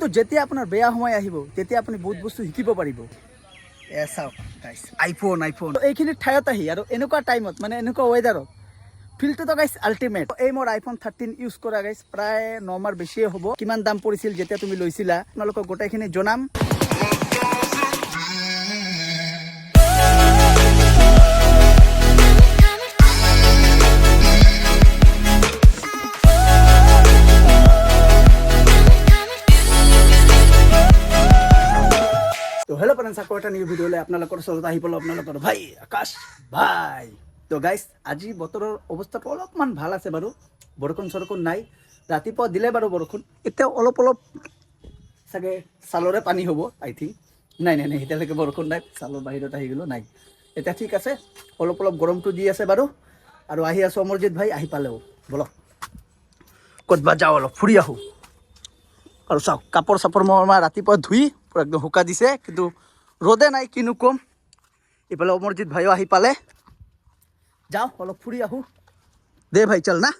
তো যেতিয়া আপোনাৰ বেয়া সময় আহিব তেতিয়া আপুনি বহুত বস্তু শিকিব পাৰিব। চাওক গাইছ, আইফোন এইখিনি ঠাইত আহি আৰু এনেকুৱা টাইমত মানে এনেকুৱা ৱেডাৰত ফিলটোতো গাইছ আল্টিমেট। এই মোৰ আইফোন 13 ইউজ কৰা গাইছ প্ৰায় 9 মাহ বেছিয়ে হ'ব। কিমান দাম পৰিছিল যেতিয়া তুমি লৈছিলা আপোনালোকক গোটেইখিনি জনাম। তো হেল্ল' ফ্ৰেণ্ডছ, আকৌ এটা নিউ ভিডিঅ'লৈ আপোনালোকৰ ওচৰত আহি পালোঁ আপোনালোকৰ ভাই আকাশ ভাই। তো গাইছ আজি বতৰৰ অৱস্থাটো অলপমান ভাল আছে বাৰু, বৰষুণ চৰষুণ নাই। ৰাতিপুৱা দিলে বাৰু বৰষুণ, এতিয়া অলপ চাগে ছালৰে পানী হ'ব আই থিংক। নাই এতিয়ালৈকে বৰষুণ নাই, ছালৰ বাহিৰত আহি গ'লোঁ নাই। এতিয়া ঠিক আছে, অলপ গৰমটো দি আছে বাৰু। আৰু আহি আছোঁ অমৰজিৎ ভাই আহি পালেও, বলক ক'তবা যাওঁ অলপ ফুৰি আহোঁ। আৰু চাওক কাপোৰ চাপোৰ মই ৰাতিপুৱা ধুই পূৰা একদম শুকা দিছে, কিন্তু ৰ'দে নাই কিনো ক'ম। ইফালে অমৰজিৎ ভাইও আহি পালে, যাওঁ অলপ ফুৰি আহোঁ। দে ভাই চল না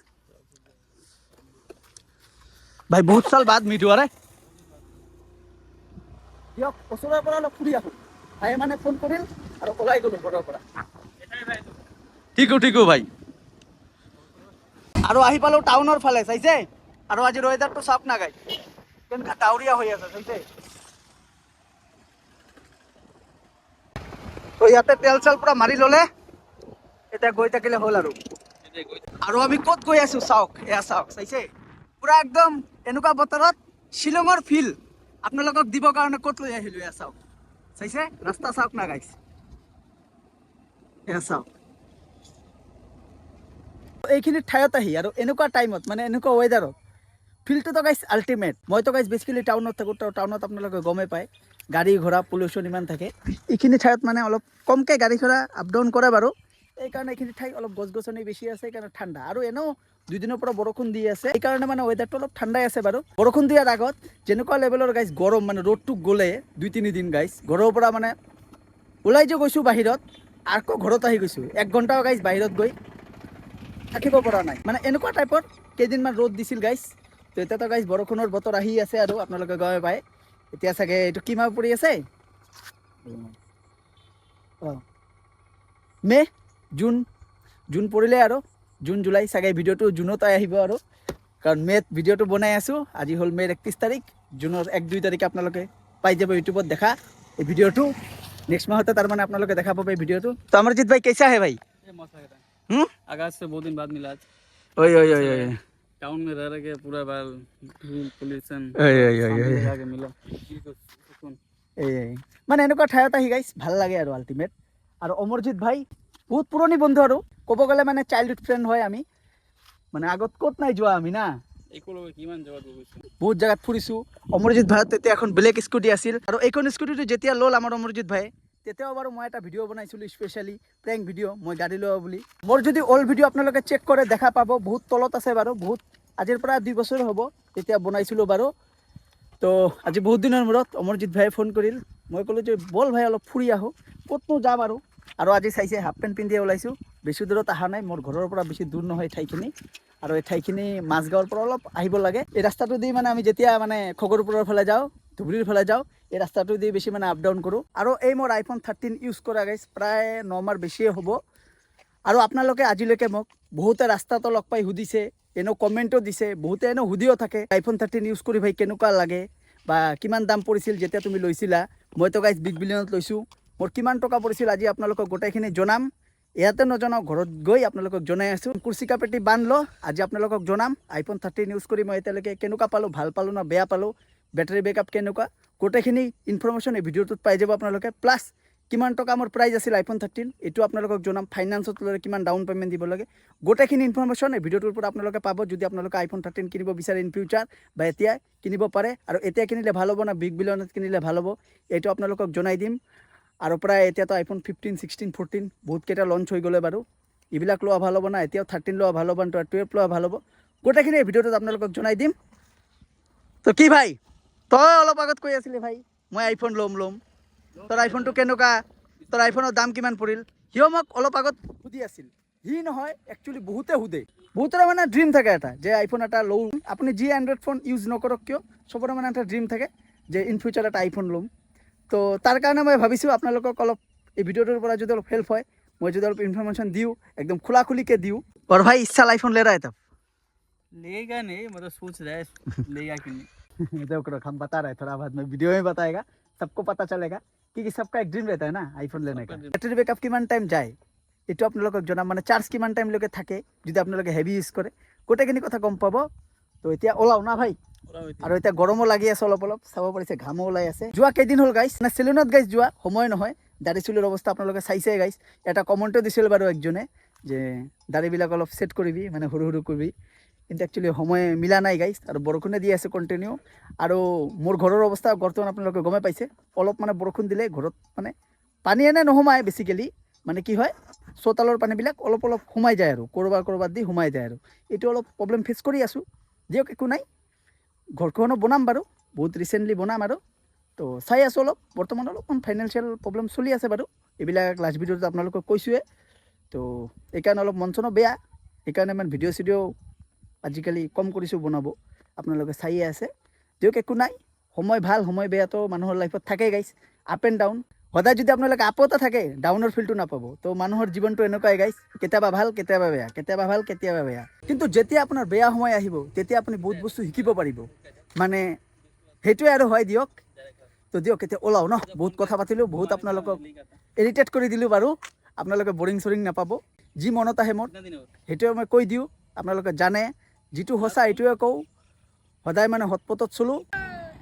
ভাই, বহুত চাল বাদ মিট হোৱা ৰে। দিয়ক ওচৰৰ পৰা অলপ ফুৰি আহোঁ। ভাই মানে ফোন কৰিল আৰু ওলাই গ'লোঁ ঘৰৰ পৰা। ঠিকো ভাই। আৰু আহি পালোঁ টাউনৰ ফালে, চাইছে? আৰু আজি ৱেডাৰটো চাওক না গাই, কেনেকুৱা ডাৱৰীয়া হৈ আছে চাইছে? তো ইয়াতে তেল চেল পুৰা মাৰি ল'লে এতিয়া গৈ থাকিলে হ'ল। আৰু আমি ক'ত গৈ আছোঁ চাওক, এয়া চাওক চাইছে? পুৰা একদম এনেকুৱা বতৰত শ্বিলঙৰ ফিল আপোনালোকক দিবৰ কাৰণে ক'ত লৈ আহিলোঁ। এয়া চাওক চাইছে, ৰাস্তা চাওক না গাইছ, এয়া চাওক। এইখিনি ঠাইত আহি আৰু এনেকুৱা টাইমত মানে এনেকুৱা ৱেডাৰত ফিলটোতো গাইছ আল্টিমেট। মইতো গাইছ বেছিকেলি টাউনত থাকোঁ, তো টাউনত আপোনালোকে গমেই পায় গাড়ী ঘোঁৰা পলিউশ্যন ইমান থাকে। এইখিনি ঠাইত মানে অলপ কমকৈ গাড়ী ঘোঁৰা আপ ডাউন কৰে বাৰু। এইকাৰণে এইখিনি ঠাই অলপ গছ গছনি বেছি আছে, সেইকাৰণে ঠাণ্ডা। আৰু এনেও 2 দিনৰ পৰা বৰষুণ দি আছে, সেইকাৰণে মানে ৱেডাৰটো অলপ ঠাণ্ডাই আছে বাৰু। বৰষুণ দিয়াৰ আগত যেনেকুৱা লেভেলৰ গাইছ গৰম, মানে ৰ'দটো গ'লে 2-3 দিন গাইছ ঘৰৰ পৰা মানে ওলাই যে গৈছোঁ বাহিৰত, আকৌ ঘৰত আহি গৈছোঁ 1 ঘণ্টাও গাইছ বাহিৰত গৈ থাকিব পৰা নাই। মানে এনেকুৱা টাইপৰ কেইদিনমান ৰ'দ দিছিল গাইছ। তো এতিয়াতো গাইছ বৰষুণৰ বতৰ আহি আছে আৰু আপোনালোকে গমে পায়। এতিয়া চাগে এইটো কি মাহ পৰি আছে, জুন পৰিলে আৰু জুন জুলাই চাগে ভিডিঅ'টো জুনত আহিব আৰু, কাৰণ মে'ত ভিডিঅ'টো বনাই আছোঁ। আজি হ'ল মে'ৰ 31 তাৰিখ, জুনৰ 1-2 তাৰিখে আপোনালোকে পাই যাব ইউটিউবত দেখা এই ভিডিঅ'টো। নেক্সট মাহতে তাৰমানে আপোনালোকে দেখা পাব এই ভিডিঅ'টো। তো অমৰজিৎ ভাই कैसा है भाई? आगाज से बहुत दिन बाद मिला आज। ओए टाउन में रह के पूरा बार धूल पोल्यूशन के मिला सुकून। মানে এনেকুৱা ঠাইত আহি গাইছ ভাল লাগে আৰু আল্টিমেট। আৰু অমৰজিৎ ভাই বহুত পুৰণি বন্ধু আৰু ক'ব গ'লে মানে চাইল্ডহুড ফ্ৰেণ্ড হয় আমি। মানে আগত ক'ত নাই যোৱা আমি না, বহুত জেগাত ফুৰিছোঁ। অমৰজিৎ ভাইত তেতিয়া এখন বেলেগ স্কুটি আছিল, আৰু এইখন স্কুটিটো যেতিয়া ল'ল আমাৰ অমৰজিৎ ভাই, তেতিয়াও বাৰু মই এটা ভিডিঅ' বনাইছিলোঁ স্পেচিয়েলি প্ৰেংক ভিডিঅ', মই গাড়ী লোৱা বুলি। মোৰ যদি অল্ড ভিডিঅ' আপোনালোকে চেক কৰে দেখা পাব, বহুত তলত আছে বাৰু। বহুত আজিৰ পৰা 2 বছৰ হ'ব তেতিয়া বনাইছিলোঁ বাৰু। তো আজি বহুত দিনৰ মূৰত অমৰজিৎ ভাইয়ে ফোন কৰিল, মই ক'লোঁ যে ব'ল ভাই অলপ ফুৰি আহোঁ। ক'তনো যাম আৰু আজি চাইছে হাফ পেণ্ট পিন্ধি ওলাইছোঁ। বেছি দূৰত অহা নাই, মোৰ ঘৰৰ পৰা বেছি দূৰ নহয় ঠাইখিনি। আৰু এই ঠাইখিনি মাজগাঁৱৰ পৰা অলপ আহিব লাগে। এই ৰাস্তাটো দি মানে আমি যেতিয়া মানে খগৰপুৰৰ ফালে যাওঁ, ধুবুৰীৰ ফালে যাওঁ, এই ৰাস্তাটো দি বেছি মানে আপ ডাউন কৰোঁ। আৰু এই মোৰ আইফোন 13 ইউজ কৰা গাইছ প্ৰায় 9 মাহ বেছিয়ে হ'ব। আৰু আপোনালোকে আজিলৈকে মোক বহুতে ৰাস্তাটো লগ পাই সুধিছে, এনেও কমেণ্টো দিছে, বহুতে এনেও সুধিও থাকে আইফোন 13 ইউজ কৰি ভাই কেনেকুৱা লাগে, বা কিমান দাম পৰিছিল যেতিয়া তুমি লৈছিলা। মইতো গাইছ বিগ বিলিয়নত লৈছোঁ, মোৰ কিমান টকা পৰিছিল আজি আপোনালোকক গোটেইখিনি জনাম। ইয়াতে নজনাওঁ, ঘৰত গৈ আপোনালোকক জনাই আছোঁ। কুৰ্চিকা পেটি বান্ধ ল, আজি আপোনালোকক জনাম আইফোন 13 ইউজ কৰি মই এতিয়ালৈকে কেনেকুৱা পালোঁ, ভাল পালোঁ না বেয়া পালোঁ, বেটাৰী বেকআপ কেনেকুৱা, গোটেইখিনি ইনফৰমেশ্যন এই ভিডিঅ'টোত পাই যাব আপোনালোকে। প্লাছ কিমান টকা মোৰ প্ৰাইজ আছিল আইফোন 13 এইটো আপোনালোকক জনাম, ফাইনেন্সত ল'লে কিমান ডাউন পে'মেণ্ট দিব লাগে, গোটেইখিনি ইনফৰমেশ্যন এই ভিডিঅ'টোৰ পৰা আপোনালোকে পাব। যদি আপোনালোকে আইফোন 13 কিনিব বিচাৰে ইন ফিউচাৰ, বা এতিয়া কিনিব পাৰে, আৰু এতিয়া কিনিলে ভাল হ'ব না বিগ বিলিয়নত কিনিলে ভাল হ'ব, এইটো আপোনালোকক জনাই দিম। আৰু প্ৰায় এতিয়াতো আইফোন 15, 16, 14 বহুতকেইটা লঞ্চ হৈ গ'লে বাৰু। এইবিলাক লোৱা ভাল হ'ব না, এতিয়াও 13 লোৱা ভাল হ'ব না 12 লোৱা ভাল হ'ব, গোটেইখিনি এই ভিডিঅ'টোত আপোনালোকক জনাই দিম। তো কি ভাই, তই অলপ আগত কৈ আছিলি ভাই মই আইফোন ল'ম, তোৰ আইফোনটো কেনেকুৱা, তোৰ আইফোনৰ দাম কিমান পৰিল, সিও মোক অলপ আগত সুধি আছিল। সি নহয়, একচুৱেলি বহুতে সোধে বহুতৰে মানে ড্ৰিম থাকে এটা যে আইফোন এটা লওঁ। আপুনি যি এণ্ড্ৰইড ফোন ইউজ নকৰক কিয় চবৰে মানে এটা ড্ৰিম থাকে যে ইন ফিউচাৰ এটা আইফোন ল'ম। তো তাৰ কাৰণে মই ভাবিছোঁ আপোনালোকক অলপ এই ভিডিঅ'টোৰ পৰা যদি অলপ হেল্প হয়, মই যদি অলপ ইনফরমেশন দিওঁ, একদম খোলা খুলিকে দিওঁ। और भाई इस साल आईफोन ले रहा है तब? लेगा नहीं, मतलब सोच रहा है लेगा कि नहीं। देखो हम बता रहे हैं, थोड़ा बाद में वीडियो में बताएगा, सबको पता चलेगा क्योंकि सबका एक ड्रीम रहता है ना आईफोन लेने का। बैटरी बैकअप কিমান টাইম যায় এইটো আপোনালোকক জনাম, মানে চাৰ্জ কিমান টাইমলৈকে থাকে যদি আপোনালোকে হেভি ইউজ কৰে, গোটেইখিনি কথা গম পাব। তো এতিয়া ওলাও না ভাই, আৰু এতিয়া গৰমো লাগি আছে অলপ অলপ, চাব পাৰিছে ঘামো ওলাই আছে। যোৱা কেইদিন হ'ল গাইছ মানে চেলুনত গাইছ যোৱা সময় নহয়, দাড়ি চুলিৰ অৱস্থা আপোনালোকে চাইছে গাইছ। এটা কমেণ্টো দিছিল বাৰু একজনে যে দাড়িবিলাক অলপ ছেট কৰিবি, মানে সৰু সৰু কৰিবি, কিন্তু একচুৱেলি সময় মিলা নাই গাইছ, আৰু বৰষুণে দি আছে কণ্টিনিউ। আৰু মোৰ ঘৰৰ অৱস্থা বৰ্তমান আপোনালোকে গমে পাইছে, অলপ মানে বৰষুণ দিলে ঘৰত মানে পানী এনে নোসোমায়, বেছিকেলি মানে কি হয় চোতালৰ পানীবিলাক অলপ অলপ সোমাই যায় আৰু ক'ৰবাত দি সোমাই যায়, আৰু এইটো অলপ প্ৰব্লেম ফেচ কৰি আছোঁ। দিয়ক একো নাই, ঘৰখনো বনাম বাৰু, বহুত ৰিচেণ্টলি বনাম আৰু। তো চাই আছোঁ অলপ, বৰ্তমান অলপমান ফাইনেন্সিয়েল প্ৰব্লেম চলি আছে বাৰু, এইবিলাক লাষ্ট ভিডিঅ'ত আপোনালোকক কৈছোঁৱে। তো এইকাৰণে অলপ মন চনো বেয়া, সেইকাৰণে মানে ভিডিঅ' চিডিঅ' আজিকালি কম কৰিছোঁ বনাব, আপোনালোকে চাইয়ে আছে। দিয়ক একো নাই, সময় ভাল সময় বেয়াটো মানুহৰ লাইফত থাকেই গাইছ, আপ এণ্ড ডাউন। সদায় যদি আপোনালোকে আপতে থাকে ডাউনৰ ফিলটো নাপাব। তো মানুহৰ জীৱনটো এনেকুৱাই গাইছ, কেতিয়াবা ভাল কেতিয়াবা বেয়া, কেতিয়াবা ভাল কেতিয়াবা বেয়া। কিন্তু যেতিয়া আপোনাৰ বেয়া সময় আহিব তেতিয়া আপুনি বহুত বস্তু শিকিব পাৰিব, মানে সেইটোৱে আৰু হয়। দিয়ক তো দিয়ক এতিয়া ওলাও ন, বহুত কথা পাতিলোঁ, বহুত আপোনালোকক ইৰিটেট কৰি দিলোঁ বাৰু, আপোনালোকে বৰিং চৰিং নাপাব। যি মনত আহে মোৰ সেইটোৱে মই কৈ দিওঁ, আপোনালোকে জানে যিটো সঁচা এইটোৱে কওঁ, সদায় মানে হটপটত চলোঁ।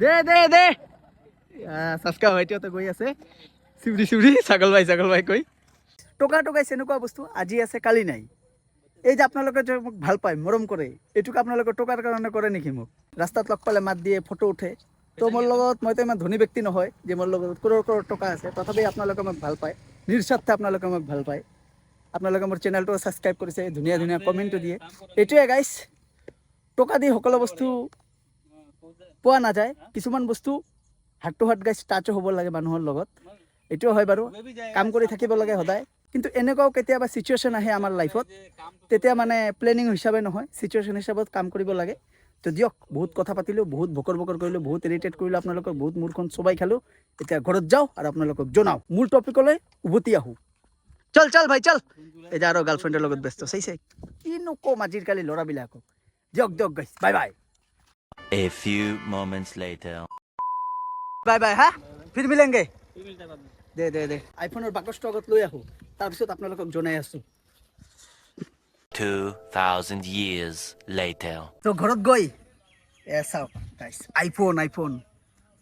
দে দে দে চাচকা ভাইটিহঁতে গৈ আছে চিউৰি ছাগল ভাই কৈ। টকা টকাইছে এনেকুৱা বস্তু আজি আছে কালি নাই। এই যে আপোনালোকে যে মোক ভাল পায় মৰম কৰে, এইটোক আপোনালোকে টকাৰ কাৰণে কৰে নেকি? মোক ৰাস্তাত লগ পালে মাত দিয়ে, ফটো উঠে। তো মোৰ লগত, মইতো ইমান ধনী ব্যক্তি নহয় যে মোৰ লগত কৰোৰ টকা আছে, তথাপি আপোনালোকে মোক ভাল পায়, নিস্বাৰ্থে আপোনালোকে মোক ভাল পায়। আপোনালোকে মোৰ চেনেলটো ছাবস্ক্ৰাইব কৰিছে, ধুনীয়া ধুনীয়া কমেণ্টটো দিয়ে। এইটোৱে গাইছ, টকা দি সকলো বস্তু পোৱা নাযায়, কিছুমান বস্তু হাৰ্ট টু হাৰ্ট গাইছ টাচো হ'ব লাগে মানুহৰ লগত, এইটোও হয় বাৰু। কাম কৰি থাকিব লাগে সদায়, কিন্তু এনেকুৱাও কেতিয়াবা চিচুৱেশ্যন আহে আমাৰ লাইফত, তেতিয়া মানে প্লেনিং হিচাপে নহয়, চিচুৱেশ্যন হিচাপত কাম কৰিব লাগে। তো দিয়ক, বহুত কথা পাতিলোঁ, বহুত বকৰ কৰিলোঁ, বহুত ইৰিটেট কৰিলোঁ আপোনালোকক, বহুত মূৰখন চবাই খালোঁ। এতিয়া ঘৰত যাওঁ আৰু আপোনালোকক জনাওঁ, মূল টপিকলৈ উভতি আহোঁ। চল ভাই চল। এতিয়া আৰু গাৰ্লফ্ৰেণ্ডৰ লগত ব্যস্ত, চাইছে কিনো ক'ম আজিকালি ল'ৰাবিলাকক। দিয়ক গাইছ, bye bye. A few moments later. বাই হা, ফিৰ মিলেংগে। দে আইফোনৰ বাকচটো আগত লৈ আহোঁ, তাৰপিছত আপোনালোকক জনাই আছোঁ। 2000 years later. তো ঘৰত গৈ চাওক গাইছ, আইফোন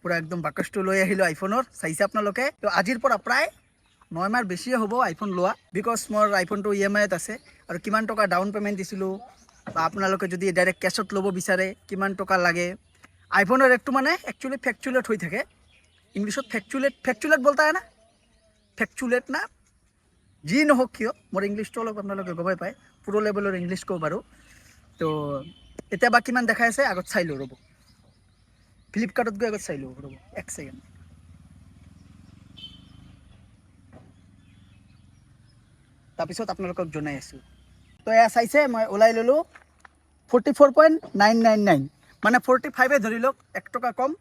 পুৰা একদম বাকচটো লৈ আহিলোঁ আইফোনৰ, চাইছে আপোনালোকে। তো আজিৰ পৰা প্ৰায় 9 মাহ বেছিয়ে হ'ব আইফোন লোৱা, বিকজ মোৰ আইফোনটো EMI-ত আছে, আৰু কিমান টকা ডাউন পে'মেণ্ট দিছিলোঁ, বা আপোনালোকে যদি ডাইৰেক্ট কেছত ল'ব বিচাৰে কিমান টকা লাগে। আইফোনৰ ৰেটটো মানে একচুৱেলি ফেকচুলেট হৈ থাকে, ইংলিছত ফেকচুলেট বলতা হয় না, ফেকচুলেট না যি নহওক কিয়, মোৰ ইংলিছটো অলপ আপোনালোকে গমেই পায়, প্ৰ' লেভেলৰ ইংলিছ কওঁ বাৰু। তো এতিয়া বা কিমান দেখাই আছে আগত চাই লওঁ, ৰ'ব ফ্লিপকাৰ্টত গৈ আগত চাই লওঁ, ৰ'ব এক ছেকেণ্ড। তাৰপিছত আপোনালোকক জনাই আছোঁ। তো এয়া চাইছে, মই ওলাই ল'লোঁ 44.999, মানে 45 ধৰি লওক, 1 টকা কম।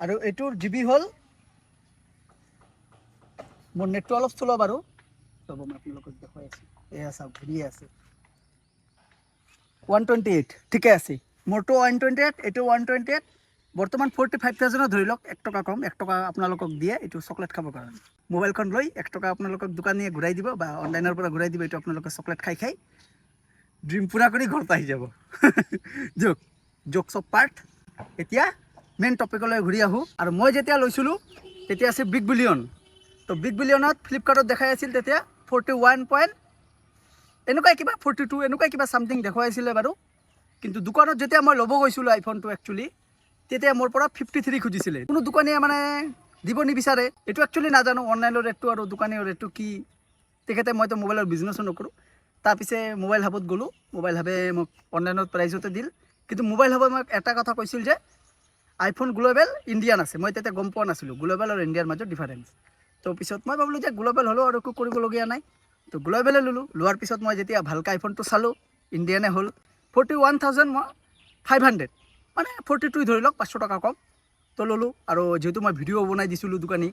আৰু এইটোৰ GB হ'ল, মোৰ নেটটো অলপ চলো বাৰু, ৰ'ব মই আপোনালোকক দেখুৱাই আছোঁ। এয়া চাওক ধুনীয়া আছে, 128 ঠিকে আছে। মোৰটো 128, এইটো 128, বৰ্তমান 45,000 ধৰি লওক, 1 টকা কম, 1 টকা আপোনালোকক দিয়ে এইটো চকলেট খাবৰ কাৰণে। মোবাইলখন লৈ 1 টকা আপোনালোকক দোকানীয়ে ঘূৰাই দিব, বা অনলাইনৰ পৰা ঘূৰাই দিব, এইটো আপোনালোকে চকলেট খাই ড্ৰিম পূৰা কৰি ঘৰত আহি যাব। জোক চব পাৰ্ট। এতিয়া মেইন টপিকলৈ ঘূৰি আহোঁ। আৰু মই যেতিয়া লৈছিলোঁ তেতিয়া আছে বিগ বিলিয়ন। তো বিগ বিলিয়নত ফ্লিপকাৰ্টত দেখাই আছিল তেতিয়া 41 এনেকুৱাই কিবা 42 এনেকুৱাই কিবা চামথিং দেখুৱাইছিলে বাৰু। কিন্তু দোকানত যেতিয়া মই ল'ব গৈছিলোঁ আইফোনটো একচুৱেলি, তেতিয়া মোৰ পৰা 53 খুজিছিলে। কোনো দোকানীয়ে মানে দিব নিবিচাৰে, এইটো একচুৱেলি নাজানো অনলাইনৰ ৰেটটো আৰু দোকানীৰ ৰেটটো কি। তেখেতে, মইতো মোবাইলৰ বিজনেছো নকৰোঁ। তাৰপিছে মোবাইল হাবত গ'লোঁ, মোবাইল হাবে মোক অনলাইনত প্ৰাইজতে দিল। কিন্তু মোবাইল হাবত মোক এটা কথা কৈছিল যে আইফোন গ্ল'বেল ইণ্ডিয়ান আছে। মই তেতিয়া গম পোৱা নাছিলোঁ গ্ল'বেল আৰু ইণ্ডিয়াৰ মাজত ডিফাৰেঞ্চ। তো পিছত মই ভাবিলোঁ যে গ্ল'বেল হ'লেও আৰু একো কৰিবলগীয়া নাই, তো গ্ল'বেলে ল'লোঁ। লোৱাৰ পিছত মই যেতিয়া ভালকৈ আইফোনটো চালোঁ, ইণ্ডিয়ানে হ'ল 41,500 মানে 42 ধৰি লওক 500 টকা কম তো ল'লোঁ আৰু যেহেতু মই ভিডিঅ' বনাই দিছিলোঁ দোকানী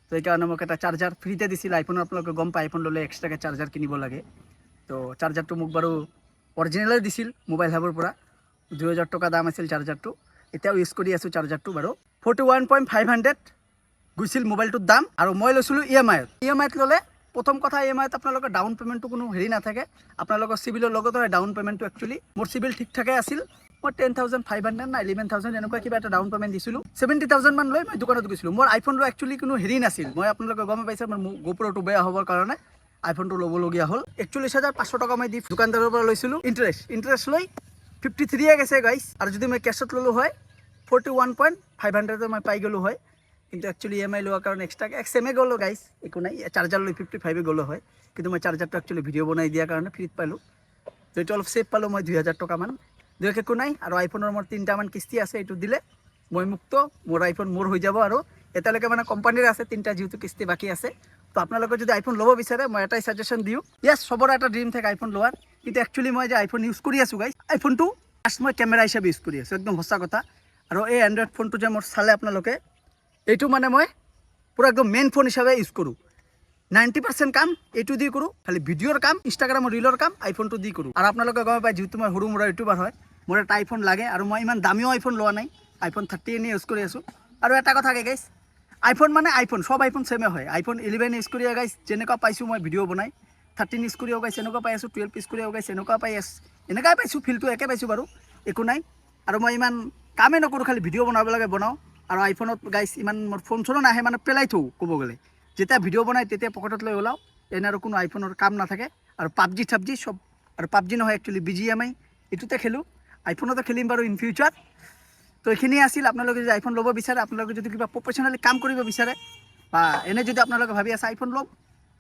তো সেইকাৰণে মোক এটা চাৰ্জাৰ ফ্ৰীতে দিছিল আইফোনৰ আপোনালোকে গম পায় আইফোন ল'লে এক্সট্ৰাকৈ চাৰ্জাৰ কিনিব লাগে তো চাৰ্জাৰটো মোক বাৰু অৰিজিনেলে দিছিল মোবাইল হাবৰ পৰা 2000 টকা দাম আছিল চাৰ্জাৰটো এতিয়াও ইউজ কৰি আছোঁ চাৰ্জাৰটো বাৰু 41,500 গৈছিল মোবাইলটোৰ দাম আৰু মই লৈছিলোঁ EMI-ত ল'লে প্ৰথম কথা EMI-ত আপোনালোকৰ ডাউন পে'মেণ্টটো কোনো হেৰি নাথাকে আপোনালোকৰ চিভিলৰ লগতো ডাউন পে'মেণ্টটো একচুৱেলি মোৰ চিভিল ঠিক ঠাকে আছিল মই 10,500 না 11,000 এনেকুৱা কিবা এটা ডাউন পে'মেণ্ট দিছিলোঁ 70,000 মান লৈ মই দোকানত গৈছিলোঁ মোৰ আইফোন লৈ একচুৱেলি কোনো হেৰি নাছিল মই আপোনালোকে গম পাইছে মোৰ GoPro-টো বেয়া হ'বৰ কাৰণে আইফোনটো ল'বলগীয়া হ'ল 41,500 টকা মই দি দোকানদাৰৰ পৰা লৈছিলোঁ ইণ্টাৰেষ্ট লৈ 53 গৈছে গাইছ আৰু যদি মই কেছত ল'লোঁ হয় 41,500 মই পাই গ'লোঁ হয় কিন্তু একচুৱেলি EMI লোৱাৰ কাৰণে এক্সট্ৰাকৈ এক্সএমে গ'লোঁ গাইছ একো নাই চাৰ্জাৰ লৈ 55 গ'লোঁ হয় কিন্তু মই চাৰ্জাৰটো একচুৱেলি ভিডিঅ' বনাই দিয়াৰ কাৰণে ফ্ৰীত পালোঁ তো এইটো অলপ ছেভ পালোঁ মই 2,000 টকামান দিয়ক একো নাই আৰু আইফোনৰ মোৰ 3টামান কিস্তি আছে এইটো দিলে মই মুক্ত মোৰ আইফোন মোৰ হৈ যাব আৰু এতিয়ালৈকে মানে কোম্পানীৰ আছে 3টা যিহেতু কিস্তি বাকী আছে তো আপোনালোকে যদি আইফোন ল'ব বিচাৰে মই এটাই ছাজেশ্যন দিওঁ য়েছ চবৰে এটা ড্ৰিম থাকে আইফোন লোৱাৰ কিন্তু একচুৱেলি মই যে আইফোন ইউজ কৰি আছোঁ গাইছ আইফোনটো ফাৰ্ষ্ট মই কেমেৰা হিচাপে ইউজ কৰি আছোঁ একদম সঁচা কথা আৰু এই এণ্ড্ৰইড ফোনটো যে মোৰ চালে আপোনালোকে এইটো মানে মই পুৰা একদম মেইন ফোন হিচাপে ইউজ কৰোঁ 90% কাম এইটো দি কৰোঁ খালি ভিডিঅ'ৰ কাম ইনষ্টাগ্ৰামৰ ৰিলৰ কাম আইফোনটো দি কৰোঁ আৰু আপোনালোকে গম পায় যিহেতু মই সৰু মুৰা ইউটিউবাৰ হয় মোৰ এটা আইফোন লাগে আৰু মই ইমান দামীও আইফোন লোৱা নাই আইফোন 30 এনে ইউজ কৰি আছোঁ আৰু এটা কথা গাইছ আইফোন মানে আইফোন সব আইফোন ছেমে হয় আইফোন 11 ইউজ কৰি গাইছ যেনেকুৱা পাইছোঁ মই ভিডিঅ' বনাই 13 ইউজ কৰিও গাইছ এনেকুৱা পাই আছোঁ 12 ইউজ কৰিও গাইছ এনেকুৱা পাই আছোঁ এনেকুৱাই পাইছোঁ ফিলটো একে পাইছোঁ বাৰু একো নাই আৰু মই ইমান কামেই নকৰোঁ খালি ভিডিঅ' বনাব লাগে বনাওঁ আৰু আইফোনত গাইছ ইমান মোৰ ফোন চোনো নাহে মানে পেলাই থওঁ ক'ব গ'লে যেতিয়া ভিডিঅ' বনাই তেতিয়া পকেটত লৈ ওলাওঁ এনে আৰু কোনো আইফোনৰ কাম নাথাকে আৰু পাবজি চব আৰু পাবজি নহয় একচুৱেলি BGMI এইটোতে খেলোঁ আইফোনতো খেলিম বাৰু ইন ফিউচাৰ তো এইখিনিয়ে আছিল আপোনালোকে যদি আইফোন ল'ব বিচাৰে আপোনালোকে যদি কিবা প্ৰফেশ্যনেলি কাম কৰিব বিচাৰে বা এনে যদি আপোনালোকে ভাবি আছে আইফোন ল'ম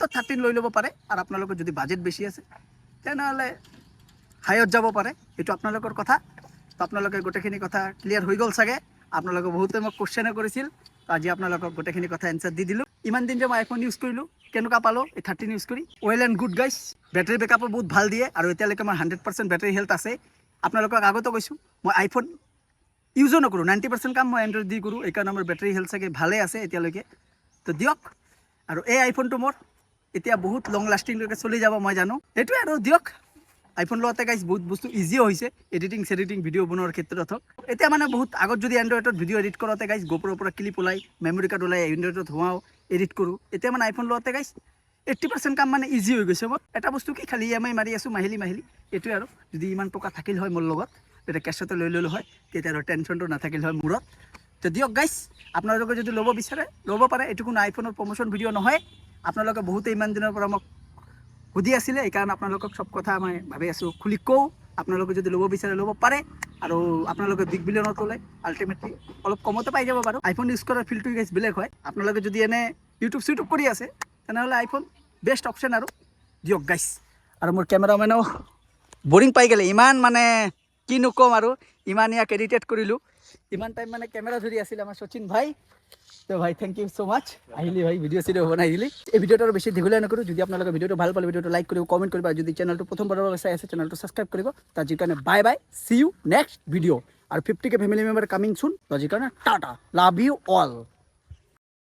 তো 13 লৈ ল'ব পাৰে আৰু আপোনালোকৰ যদি বাজেট বেছি আছে তেনেহ'লে হাইত যাব পাৰে এইটো আপোনালোকৰ কথা তো আপোনালোকে গোটেইখিনি কথা ক্লিয়াৰ হৈ গ'ল চাগে আপোনালোকে বহুতে মোক কুৱেশ্যনে কৰিছিল আজি আপোনালোকক গোটেইখিনি কথা এনচাৰ দি দিলোঁ ইমান দিন যে মই আইফোন ইউজ কৰিলোঁ কেনেকুৱা পালোঁ এই 13 ইউজ কৰি ৱেল এণ্ড গুড গাইছ বেটাৰী বেকআপো বহুত ভাল দিয়ে আৰু এতিয়ালৈকে মোৰ 100% বেটাৰী হেল্থ আছে আপোনালোকক আগতে কৈছোঁ মই আইফোন ইউজো নকৰোঁ 90% কাম মই এণ্ড্ৰইড দি কৰোঁ এইকাৰণে মোৰ বেটাৰী হেল্থ চাগে ভালেই আছে এতিয়ালৈকে তো দিয়ক আৰু এই আইফোনটো মোৰ এতিয়া বহুত লং লাষ্টিংলৈকে চলি যাব মই জানো এইটোৱে আৰু দিয়ক আইফোন লোৱাতে গাইছ বহুত বস্তু ইজিও হৈছে এডিটিং ভিডিঅ' বনোৱাৰ ক্ষেত্ৰত হওক এতিয়া মানে বহুত আগত যদি এণ্ড্ৰইডত ভিডিঅ' এডিট কৰোঁতে গাইছ GoProৰ পৰা ক্লিপ ওলাই মেমৰি কাৰ্ড ওলাই এণ্ড্ৰইডত হোৱাও এডিট কৰোঁ এতিয়া মানে আইফোন লোৱাতে গাইছ 80% কাম মানে ইজি হৈ গৈছে মোৰ এটা বস্তু কি খালি EMI মাৰি আছোঁ মাহিলী এইটোৱে আৰু যদি ইমান টকা থাকিল হয় মোৰ লগত তেতিয়া কেছতে লৈ ল'লোঁ হয় তেতিয়া আৰু টেনশ্যনটো নাথাকিল হয় মূৰত তো দিয়ক গাইছ আপোনালোকে যদি ল'ব বিচাৰে ল'ব পাৰে এইটো কোনো আইফোনৰ প্ৰমোশ্যন ভিডিঅ' নহয় আপোনালোকে বহুতে ইমান দিনৰ পৰা মোক সুধি আছিলে এইকাৰণে আপোনালোকক চব কথা মই ভাবি আছোঁ খুলি কওঁ আপোনালোকে যদি ল'ব বিচাৰে ল'ব পাৰে আৰু আপোনালোকে বিগ বিলিয়নত ল'লে আল্টিমেটলি অলপ কমতে পাই যাব বাৰু আইফোন ইউজ কৰাৰ ফিলটো গাইছ বেলেগ হয় আপোনালোকে যদি এনে ইউটিউব কৰি আছে তেনেহ'লে আইফোন বেষ্ট অপশ্যন আৰু দিয়ক গাইছ আৰু মোৰ কেমেৰামেনেও বৰিং পাই গ'লে ইমান মানে কি নক'ম আৰু ইমান ইয়াক এডিটেড কৰিলোঁ ইমান টাইম মানে কেমেৰা ধৰি আছিল আমাৰ শচীন ভাই তো ভাই থেংক ইউ ছ' মাছ আহিলি ভাই ভিডিঅ' চিডিঅ' বনাই দিলি এই ভিডিঅ'টো আৰু বেছি দীঘলীয়া নকৰোঁ যদি আপোনালোকে ভিডিঅ'টো ভাল পালে ভিডিঅ'টো লাইক কৰিব কমেণ্ট কৰিব আৰু যদি চেনেলটো প্ৰথমবাৰৰ বাবে চাই আছে চেনেলটো ছাবস্ক্ৰাইব কৰিব তাৰ যি কাৰণে বাই চি ইউ নেক্সট ভিডিঅ' আৰু 50K ফেমিলি মেম্বাৰ কামিং চুন তাৰ যি কাৰণে টাটা লাভ ইউ অল